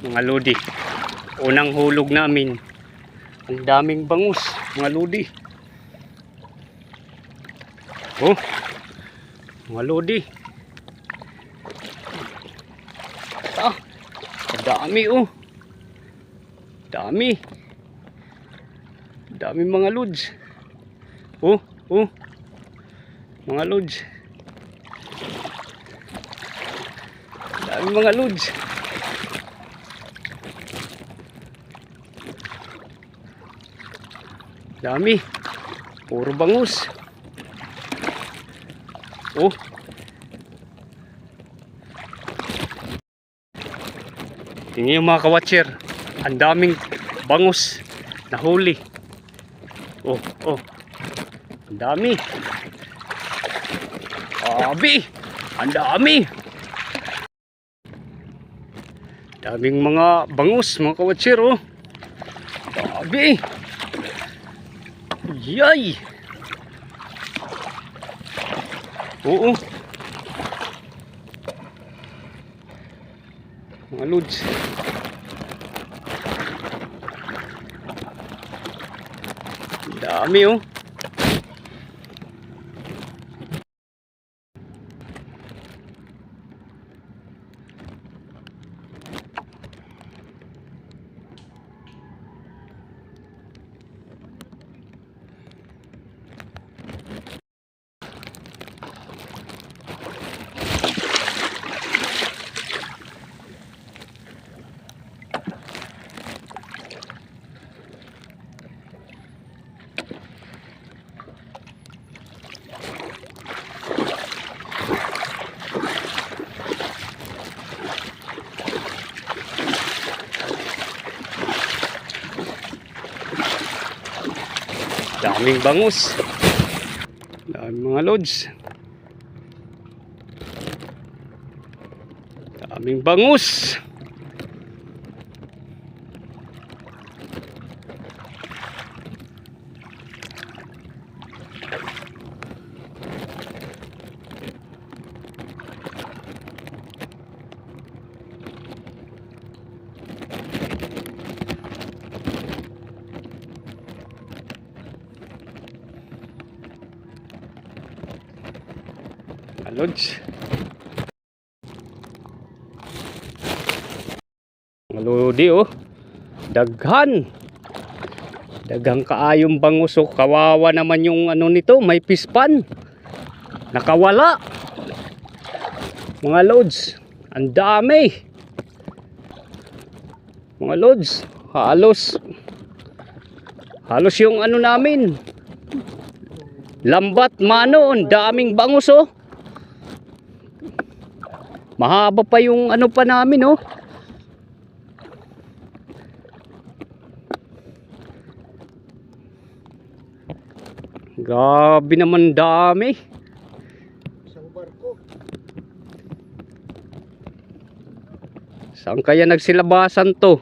mga lodi. Unang hulog namin. Ang daming bangus mga lodi. Oh, mga lodi. Dami oh. Dami. Dami mga lods. Oh. Mga lods. Dami mga lods. Dami. Puro bangus. Oh. Tingnan yung mga kawatcher. Ang daming bangus na huli. Oh. Ang dami. Abi. Ang dami. Daming mga bangus, mga kawatcher oh. Abi. Yay. Oo. Mga lods. Dami oh. Daming bangus. Daming mga lods. Daming bangus. Lods. Mga lodi oh. Daghan. Daghang kaayong bangus oh. Kawawa naman yung ano nito, may pispan. Nakawala. Mga lods. Ang dami. Mga lods. Halos yung ano namin. Lambat mano, ang daming bangus oh. Mahaba pa yung ano pa namin oh. Grabe naman dami. Isang barko. Saan kaya nagsilabasan to?